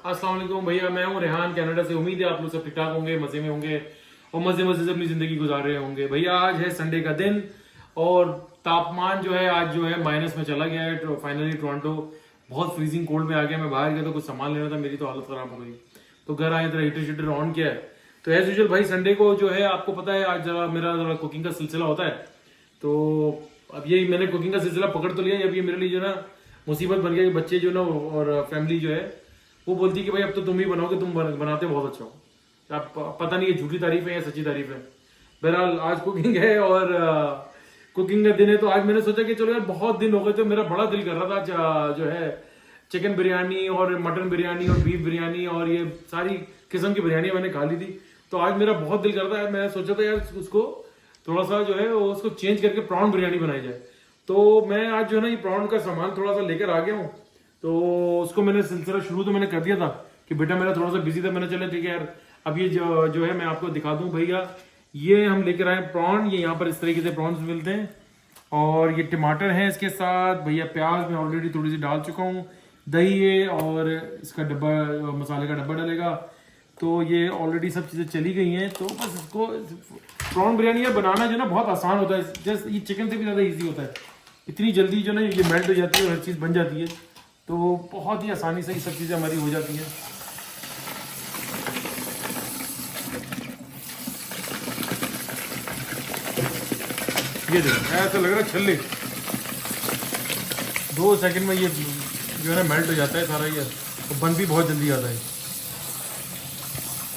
अस्सलाम वालेकुम भैया, मैं हूँ रेहान कनाडा से। उम्मीद है आप लोग सब ठीक ठाक होंगे, मजे में होंगे और मजे मजे से अपनी जिंदगी गुजार रहे होंगे। भैया आज है संडे का दिन और तापमान जो है आज जो है माइनस में चला गया है। फाइनली टोरंटो बहुत फ्रीजिंग कोल्ड में आ गया। मैं बाहर गया तो कुछ सामान लेना था, मेरी तो हालत खराब हो गई। तो घर आए तरह हीटर शीटर ऑन किया है। तो एज यूजुअल भाई संडे को जो है आपको पता है आज मेरा कुकिंग का सिलसिला होता है। तो अब ये मैंने कुकिंग का सिलसिला पकड़ तो लिया है। अब ये मेरे लिए जो है ना मुसीबत बन गया कि बच्चे जो ना और फैमिली जो है वो बोलती है कि भाई अब तो तुम ही बनाओगे, तुम बनाते बहुत अच्छा हो। अब पता नहीं ये झूठी तारीफ है या सच्ची तारीफ है। बहरहाल आज कुकिंग है और कुकिंग का दिन है। तो आज मैंने सोचा कि चलो यार बहुत दिन हो गए, तो मेरा बड़ा दिल कर रहा था आज जो है चिकन बिरयानी और मटन बिरयानी और बीफ बिरयानी और ये सारी किस्म की बिरयानी मैंने खा ली थी। तो आज मेरा बहुत दिल करता है, मैंने सोचा था यार उसको थोड़ा सा जो है उसको चेंज करके प्रॉन बिरयानी बनाई जाए। तो मैं आज जो है ना ये प्रॉन का सामान थोड़ा सा लेकर आ गया हूँ। तो उसको मैंने सिलसिला शुरू तो मैंने कर दिया था कि बेटा मेरा थोड़ा सा बिजी था। मैंने चला ठीक है यार अब ये जो है मैं आपको दिखा दूं। भैया ये हम लेकर आए प्रॉन, ये यहाँ पर इस तरीके से प्रॉन्स मिलते हैं और ये टमाटर है इसके साथ। भैया प्याज मैं ऑलरेडी थोड़ी सी डाल चुका हूँ, दही है और इसका डब्बा मसाले का डब्बा डलेगा। तो ये ऑलरेडी सब चीज़ें चली गई हैं। तो बस इसको प्रॉन बिरयानी बनाना जो ना बहुत आसान होता है, जैसे ये चिकन से भी ज़्यादा ईजी होता है। इतनी जल्दी जो ना ये मेल्ट हो जाती है और हर चीज़ बन जाती है। तो बहुत ही आसानी से ये सब चीज़ें हमारी हो जाती हैं। ये देखो ऐसा लग रहा है छल्ले 2 सेकंड में ये जो है ना मेल्ट हो जाता है सारा ये, तो बन भी बहुत जल्दी आता है।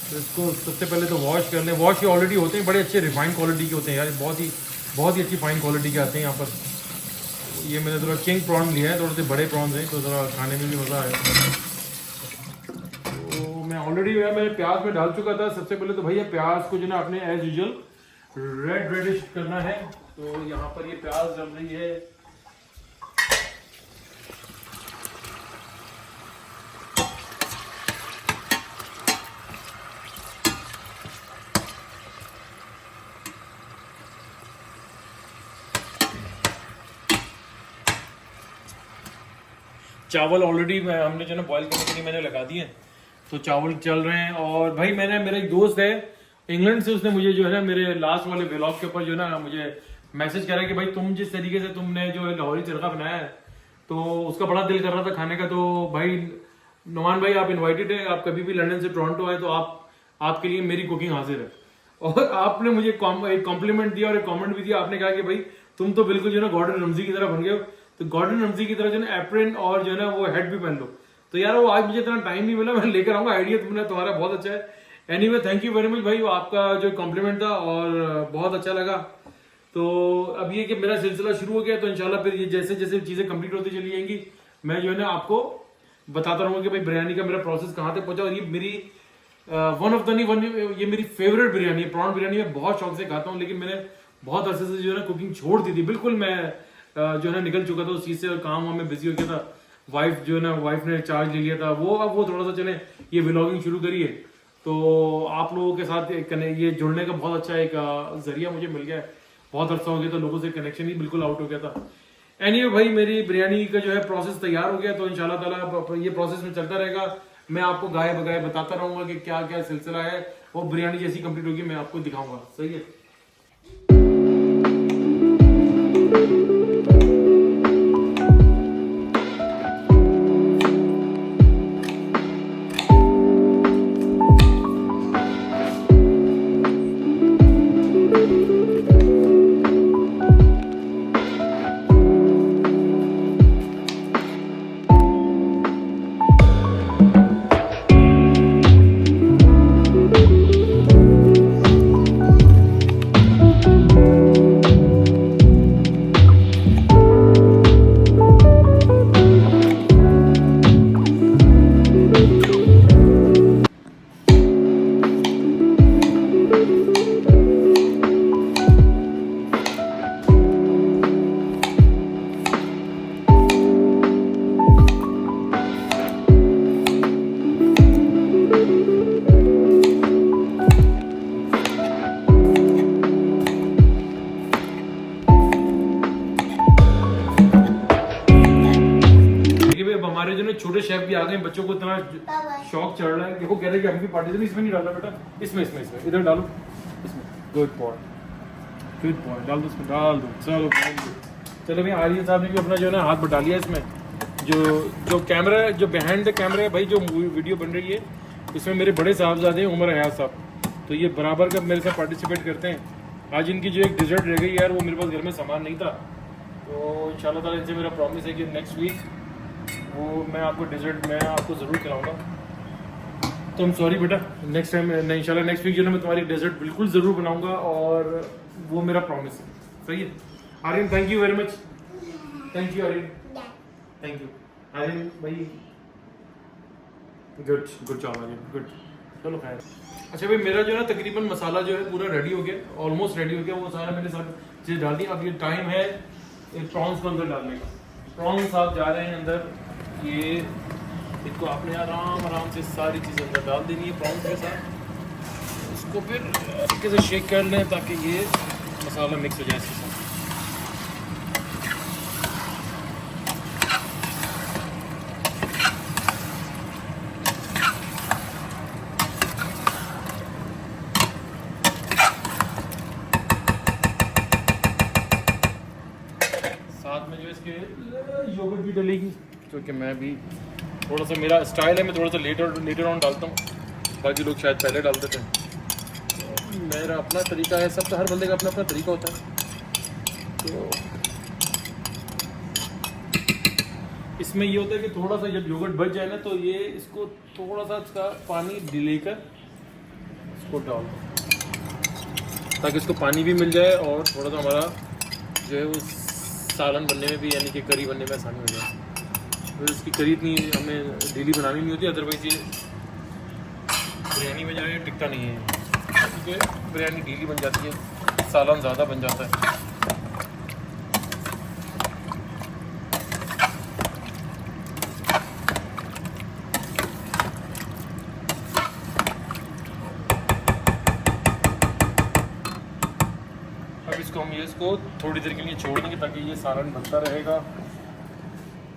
तो इसको सबसे पहले तो वॉश कर लें। वॉश ये ऑलरेडी होते हैं, बड़े अच्छे रिफाइंड क्वालिटी के होते हैं यार, बहुत ही अच्छी फाइन क्वालिटी के आते हैं यहाँ पर। ये मैंने थोड़ा किंग प्रॉन लिया है, थोड़े से बड़े प्रॉन्स हैं तो थोड़ा खाने में भी मज़ा आया। तो मैं ऑलरेडी मैंने प्याज में डाल चुका था। सबसे पहले तो भैया प्याज को जो ना आपने एज यूजुअल रेडिश करना है। तो यहाँ पर ये प्याज डल रही है। चावल ऑलरेडी हमने जो ना बॉईल करने के लिए मैंने लगा दिए, तो चावल चल रहे हैं। और भाई मेरा एक दोस्त है इंग्लैंड से, उसने मुझे जो है ना मेरे लास्ट वाले व्लॉग के ऊपर जो ना मुझे मैसेज करा कि भाई तुम जिस तरीके से तुमने जो है लाहौरी तड़का बनाया है तो उसका बड़ा दिल कर रहा था खाने का। तो भाई नुमान भाई आप इन्वाइटेड है, आप कभी भी लंदन से टोरंटो आए तो आपके लिए मेरी कुकिंग हाजिर है। और आपने मुझे एक कॉम्प्लीमेंट दिया और एक कॉमेंट भी दिया। आपने कहा कि भाई तुम तो बिल्कुल जो है ना गॉर्डन रमजी की तरह बन गए हो। तो गॉर्डन रमजी की तरह जो है एप्रन और जो है ना वो हेड भी पहन लो। तो यार वो आज मुझे इतना टाइम नहीं मिला, मैं लेकर आऊंगा। आइडिया तुम्हारा बहुत अच्छा है। Anyway thank you very much भाई, वो आपका जो कॉम्प्लीमेंट था और बहुत अच्छा लगा। तो अब ये कि मेरा सिलसिला शुरू हो गया, तो इंशाल्लाह फिर ये जैसे जैसे चीजें कंप्लीट होती चली जाएंगी मैं जो है ना आपको बताता रहूंगा कि भाई बिरयानी का मेरा प्रोसेस कहाँ तक पहुंचा। और ये मेरी ये मेरी फेवरेट बिरयानी है। प्रॉन बिरयानी मैं बहुत शौक से खाता हूँ, लेकिन मैंने बहुत अरसे से जो है ना कुकिंग छोड़ दी थी। बिल्कुल मैं जो है ना निकल चुका था उस चीज से और काम में बिजी हो गया था। वाइफ ने चार्ज ले लिया था। अब वो थोड़ा सा चले ये व्लॉगिंग शुरू करिए। तो आप लोगों के साथ ये जुड़ने का बहुत अच्छा एक जरिया मुझे मिल गया है। बहुत अर्सा हो गया था, लोगों से कनेक्शन ही बिल्कुल आउट हो गया था। एनीवे भाई मेरी बिरयानी का जो है प्रोसेस तैयार हो गया। तो इंशाल्लाह ताला ये प्रोसेस में चलता रहेगा। मैं आपको गाय बगाए बताता रहूंगा कि क्या क्या सिलसिला है। वो बिरयानी जैसी कंप्लीट होगी मैं आपको दिखाऊंगा। सही है। छोटे शेफ भी आ गए, बच्चों को इतना शौक चढ़ रहा है, देखो कह रहे हैं कि हम भी पार्टी, इसमें नहीं डालना बेटा, इसमें इधर डालो, इसमें गुड बॉय डाल दो, इसमें डाल दो। चलो भाई आर्यन साहब ने भी अपना जो है ना हाथ बटा लिया इसमें। जो कैमरा, जो बिहाइंड द कैमरा है भाई, जो वीडियो बन रही है इसमें मेरे बड़े साहबजादे हैं उमर हयात साहब, तो ये बराबर का मेरे साथ पार्टिसिपेट करते हैं। आज इनकी जो एक डिजर्ट रह गई यार, वो मेरे पास घर में सामान नहीं था, तो इंशाल्लाह ताला इनसे मेरा प्रॉमिस है कि नेक्स्ट वीक वो मैं आपको डिजर्ट मैं आपको ज़रूर खिलाऊंगा। तो हम सॉरी बेटा, नेक्स्ट टाइम इंशाल्लाह नेक्स्ट वीक जो है मैं तुम्हारी डिजर्ट बिल्कुल ज़रूर बनाऊंगा, और वो मेरा प्रॉमिस है। सही है Aryan, thank you very much, thank you Aryan, thank you Aryan भाई, गुड जॉब आर्यन, गुड। चलो खैर, अच्छा भाई मेरा जो है ना तकरीबन मसाला जो है पूरा रेडी हो गया, ऑलमोस्ट रेडी हो गया, वो सारा मैंने सब चीज़ डाल दी। अब ये टाइम है प्रॉन्स को अंदर डालने का। प्रॉन्स आप जा रहे हैं अंदर, ये इसको आपने आराम से सारी चीज़ें अंदर डाल देनी है प्रॉन्स के साथ, इसको फिर अच्छे से शेक कर लें ताकि ये मसाला मिक्स हो जाए इसके साथ। साथ में जो इसके योगर्ट भी डलेगी, क्योंकि मैं भी थोड़ा सा, मेरा स्टाइल है, मैं थोड़ा सा लेटर ऑन डालता हूँ, बाकी लोग शायद पहले डाल देते हैं, तो मेरा अपना तरीका है, सबका हर बंदे का अपना अपना तरीका होता है। तो इसमें ये होता है कि थोड़ा सा जब योगर्ट बच जाए ना, तो ये इसको थोड़ा सा इसका पानी लेकर इसको डाल दो, ताकि इसको पानी भी मिल जाए और थोड़ा सा हमारा जो है वो सालन बनने में भी, यानी कि करी बनने में आसानी हो जाए। तो इसकी करी इतनी हमें डेली बनानी नहीं होती, अदरवाइज ये बिरयानी में जो है टिकता नहीं है, क्योंकि बिरयानी डेली बन जाती है, सालन ज़्यादा बन जाता है। अब इसको हम इसको थोड़ी देर के लिए छोड़ देंगे ताकि ये सालन बनता रहेगा,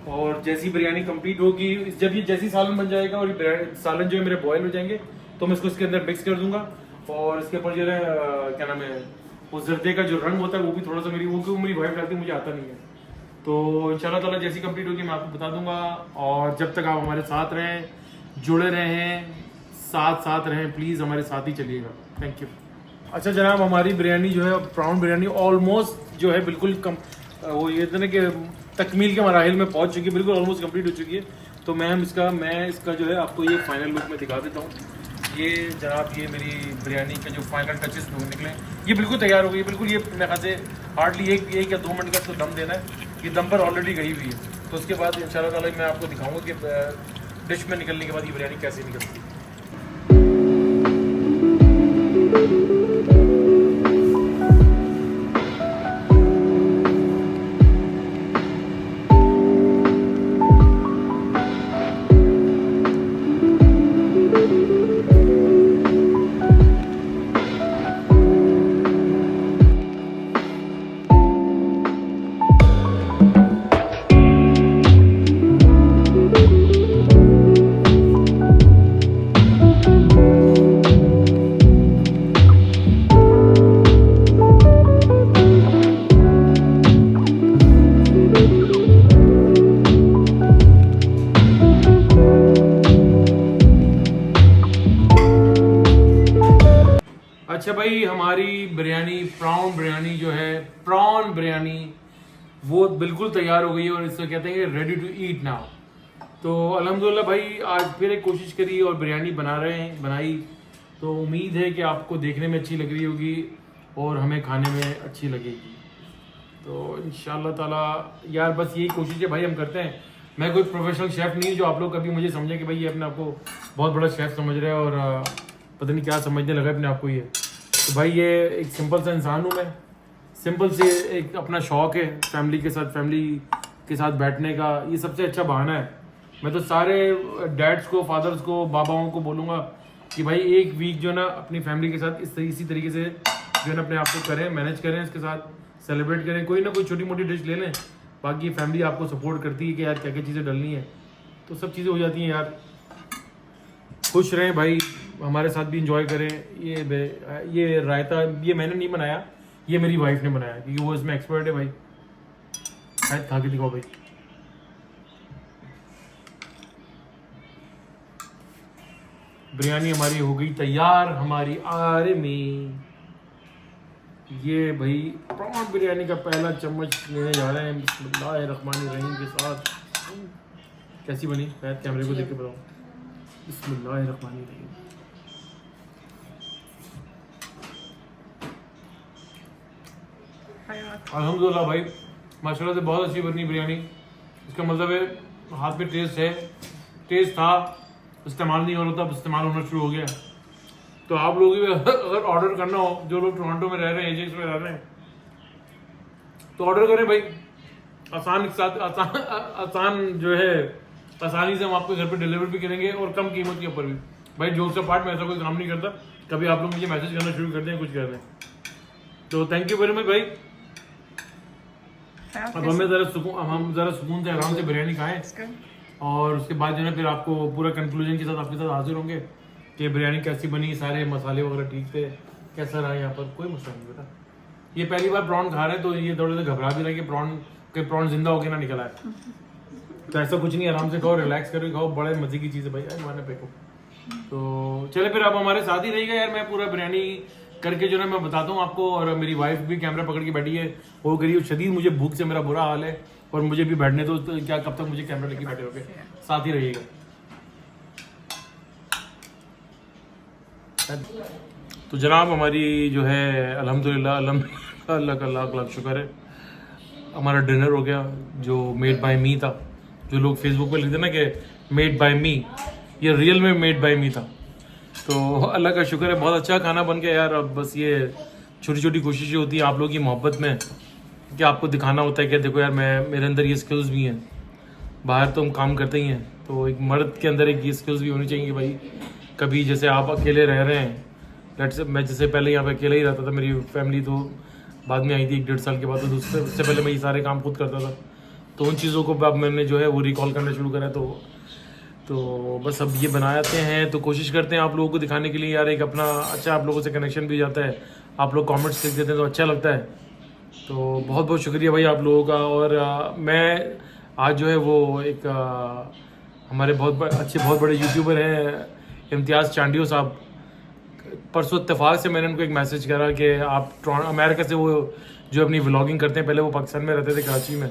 और जैसी बिरयानी कंप्लीट होगी, जब ये जैसी सालन बन जाएगा और ये सालन जो है मेरे बॉयल हो जाएंगे, तो मैं इसको इसके अंदर मिक्स कर दूंगा, और इसके ऊपर जो है क्या नाम है, वो जर्दे का जो रंग होता है वो भी थोड़ा सा मेरी वाइफ डालती है, मुझे आता नहीं है। तो इंशाल्लाह ताला जैसी कंप्लीट होगी मैं आपको बता दूंगा, और जब तक आप हमारे साथ रहें, जुड़े रहें, साथ रहें, प्लीज़ हमारे साथ ही चलिएगा। Thank you. अच्छा जनाब, हमारी बिरयानी जो है, प्राउन बिरयानी ऑलमोस्ट जो है बिल्कुल वो ये ना कि तकमील के मराहिल में पहुंच चुकी है, बिल्कुल ऑलमोस्ट कंप्लीट हो चुकी है। तो मैं इसका जो है आपको ये फाइनल लुक में दिखा देता हूँ। ये जनाब, ये मेरी बिरयानी के जो फाइनल टचेस निकले, ये बिल्कुल तैयार हो गई, बिल्कुल ये मेरे ख्याल से हार्डली एक या 2 मिनट का इसको दम देना है, ये दम पर ऑलरेडी गई हुई है। तो उसके बाद इंशाल्लाह ताला मैं आपको दिखाऊंगा कि डिश में निकलने के बाद ये बिरयानी कैसे निकलती है। अच्छा भाई, हमारी बिरयानी, प्रॉन बिरयानी जो है, प्रॉन बिरयानी वो बिल्कुल तैयार हो गई है, और इसको कहते हैं रेडी टू ईट नाउ। तो अल्हम्दुलिल्लाह भाई, आज फिर एक कोशिश करी और बिरयानी बनाई, तो उम्मीद है कि आपको देखने में अच्छी लग रही होगी और हमें खाने में अच्छी लगेगी। तो इंशाल्लाह ताला यार, बस यही कोशिश है भाई हम करते हैं। मैं कोई प्रोफेशनल शेफ़ नहीं, जो आप लोग कभी मुझे समझें कि भाई ये अपने आप को बहुत बड़ा शेफ़ समझ रहे हैं और पता नहीं क्या समझने लगा अपने आप को ये। तो भाई ये एक सिंपल सा इंसान हूँ मैं, सिंपल से एक अपना शौक़ है फैमिली के साथ बैठने का, ये सबसे अच्छा बहाना है। मैं तो सारे डैड्स को, फादर्स को, बाबाओं को बोलूँगा कि भाई एक वीक जो ना अपनी फैमिली के साथ इसी तरीके से जो है ना अपने आप को करें, मैनेज करें, इसके साथ सेलिब्रेट करें, कोई ना कोई छोटी मोटी डिश ले लें। बाकी फैमिली आपको सपोर्ट करती है कि यार क्या क्या चीज़ें डलनी है। तो सब चीज़ें हो जाती हैं यार। खुश रहें भाई, हमारे साथ भी इंजॉय करें। ये रायता ये मैंने नहीं बनाया, ये मेरी वाइफ ने बनाया क्योंकि वो इसमें एक्सपर्ट है भाई। शायद खा के दिखाओ भाई। बिरयानी हमारी हो गई तैयार हमारी आरे में। ये भाई प्रॉन बिरयानी का पहला चम्मच लेने जा रहे हैं बिस्मिल्लाहिर्रहमानिर्रहीम के साथ। कैसी बनी? शायद कैमरे को देख के बताओ। बिस्मिल्लाहिर्रहमानिर्रहीम। अल्हम्दुलिल्लाह भाई, माशाल्लाह से बहुत अच्छी बनी बिरयानी। इसका मतलब है हाथ में टेस्ट है, टेस्ट था, इस्तेमाल नहीं हो रहा था, अब इस्तेमाल होना शुरू हो गया। तो आप लोग भी अगर ऑर्डर करना हो, जो लोग टोरंटो में रह रहे हैं, एजेंट्स में रह रहे हैं, तो ऑर्डर करें भाई। आसान के साथ आसान जो है, आसानी से हम आपके घर पे डिलीवर भी करेंगे और कम कीमत के ऊपर भी। भाई जोक से पार्ट में ऐसा कोई काम नहीं करता, कभी आप लोग मुझे मैसेज करना शुरू कर दें, कुछ कर दें। तो थैंक यू वेरी मच भाई। अब हम ज़रा सुकून से आराम से बिरयानी खाएं और उसके बाद जो है फिर आपको पूरा कंक्लूजन के साथ आपके साथ हाजिर होंगे कि बिरयानी कैसी बनी, सारे मसाले वगैरह ठीक थे, कैसा रहा यहाँ पर। कोई मसला नहीं बेटा, ये पहली बार प्रॉन खा रहे हैं तो ये थोड़े से घबरा भी रहे कि प्रॉन जिंदा होके ना निकला है। तो ऐसा कुछ नहीं, आराम से खाओ, रिलैक्स करके खाओ, बड़े मजे की चीज़ है भाई। माने पे को तो चले फिर आप हमारे साथ ही रहिएगा यार। मैं पूरा बिरयानी करके जो है मैं बताता हूँ आपको। और मेरी वाइफ भी कैमरा पकड़ के बैठी है, वो करिए शदीद मुझे भूख से मेरा बुरा हाल है और मुझे भी बैठने दो। तो क्या कब तक मुझे कैमरा लेके बैठे रहोगे? साथ ही रहिएगा। तो जनाब हमारी जो है अल्हम्दुलिल्लाह अल्लाह का लाख लाख शुक्र है, हमारा डिनर हो गया जो मेड बाय मी था। जो लोग फेसबुक पे लिखते ना कि मेड बाय मी, ये रियल में मेड बाय मी था। तो अल्लाह का शुक्र है, बहुत अच्छा खाना बन गया यार। अब बस ये छोटी छोटी कोशिशें होती हैं आप लोगों की मोहब्बत में कि आपको दिखाना होता है कि देखो यार मेरे अंदर ये स्किल्स भी हैं। बाहर तो हम काम करते ही हैं, तो एक मर्द के अंदर एक ये स्किल्स भी होनी चाहिए कि भाई कभी जैसे आप अकेले रह रहे हैं, मैं जैसे पहले यहाँ पे अकेले ही रहता था, मेरी फैमिली तो बाद में आई थी 1-1.5 साल के बाद, तो उससे पहले मैं ये सारे काम खुद करता था। तो उन चीज़ों को अब मैंने जो है वो रिकॉल करना शुरू करा। तो बस अब ये बनाते हैं, तो कोशिश करते हैं आप लोगों को दिखाने के लिए यार। एक अपना अच्छा आप लोगों से कनेक्शन भी जाता है, आप लोग कमेंट्स लिख देते हैं तो अच्छा लगता है। तो बहुत बहुत शुक्रिया भाई आप लोगों का। और मैं आज जो है वो एक हमारे बहुत बड़े यूट्यूबर हैं इम्तियाज़ चांडियो साहब। परसों इत्तेफाक से मैंने उनको एक मैसेज करा कि आप अमेरिका से वो जो अपनी व्लॉगिंग करते हैं, पहले वो पाकिस्तान में रहते थे कराची में,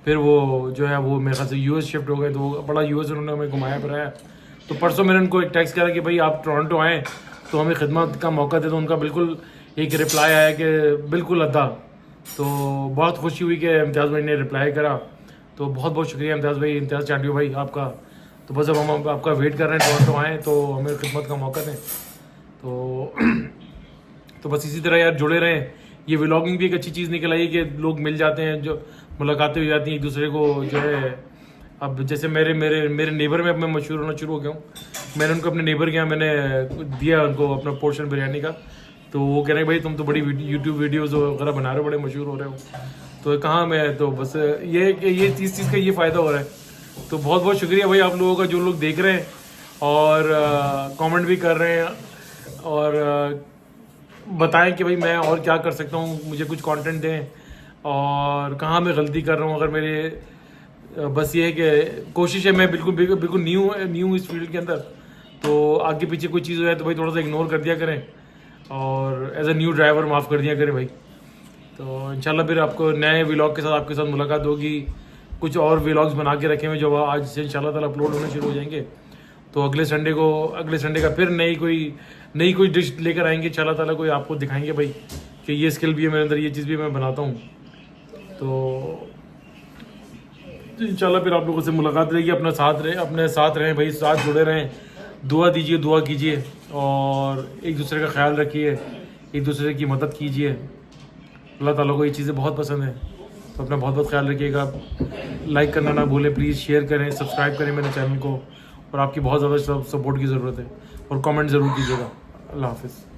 फिर वो जो है वो मेरे ख्याल से यूएस शिफ्ट हो गए, तो बड़ा यूएस उन्होंने हमें घुमाया फिराया। तो परसों मैंने उनको एक टेक्स्ट करा कि भाई आप टोरंटो आएँ तो हमें खिदमत का मौका दे। तो उनका बिल्कुल एक रिप्लाई आया कि बिल्कुल अदा। तो बहुत खुशी हुई कि इम्तियाज़ भाई ने रिप्लाई करा। तो बहुत बहुत शुक्रिया इम्तियाज़ भाई, इम्तियाज़ चांडियो भाई आपका। तो बस अब हम आपका वेट कर रहे हैं, टोरंटो आएँ तो हमें खिदमत का मौका दें। तो बस इसी तरह यार जुड़े रहें। ये व्लॉगिंग भी एक अच्छी चीज़ निकल आई कि लोग मिल जाते हैं, जो मुलाकातें हो जाती हैं एक दूसरे को जो है। अब जैसे मेरे नेबर में अब मैं मशहूर होना शुरू हो गया हूँ। मैंने उनको अपने नेबर के यहाँ मैंने दिया उनको अपना पोर्शन बिरयानी का। तो वो कह रहे हैं भाई तुम तो बड़ी यूट्यूब वीडियोज़ वगैरह बना रहे हो, बड़े मशहूर हो रहे हो। तो कहाँ मैं, तो बस ये चीज़ का ये फ़ायदा हो रहा है। तो बहुत बहुत शुक्रिया भाई आप लोगों का, जो लोग देख रहे हैं और कमेंट भी कर रहे हैं और बताएं कि भाई मैं और क्या कर सकता हूँ, मुझे कुछ कंटेंट दें और कहाँ मैं गलती कर रहा हूँ। अगर मेरे बस ये है कि कोशिश है, मैं बिल्कुल न्यू इस फील्ड के अंदर, तो आगे पीछे कोई चीज़ हो जाए तो भाई थोड़ा सा इग्नोर कर दिया करें और एज अ न्यू ड्राइवर माफ़ कर दिया करें भाई। तो इंशाल्लाह फिर आपको नए व्लॉग के साथ आपके साथ मुलाकात होगी। कुछ और व्लॉग्स बना के रखे हुए जो आज से इंशाल्लाह ताला अपलोड होने शुरू हो जाएंगे। तो अगले संडे का फिर नई कोई डिश लेकर आएंगे इंशाल्लाह ताला, कोई आपको दिखाएंगे भाई कि ये स्किल भी है मेरे अंदर, ये चीज़ भी मैं बनाता हूँ। तो इंशाल्लाह फिर आप लोगों से मुलाकात रहेगी। अपने साथ रहें भाई, साथ जुड़े रहें, दुआ दीजिए, दुआ कीजिए और एक दूसरे का ख्याल रखिए, एक दूसरे की मदद कीजिए। अल्लाह ताला को ये चीज़ें बहुत पसंद है। तो अपना बहुत बहुत ख्याल रखिएगा। लाइक करना ना भूलें प्लीज़, शेयर करें, सब्सक्राइब करें मेरे चैनल को, और आपकी बहुत ज़्यादा सपोर्ट की ज़रूरत है और कमेंट ज़रूर कीजिएगा। अल्लाह हाफिज़।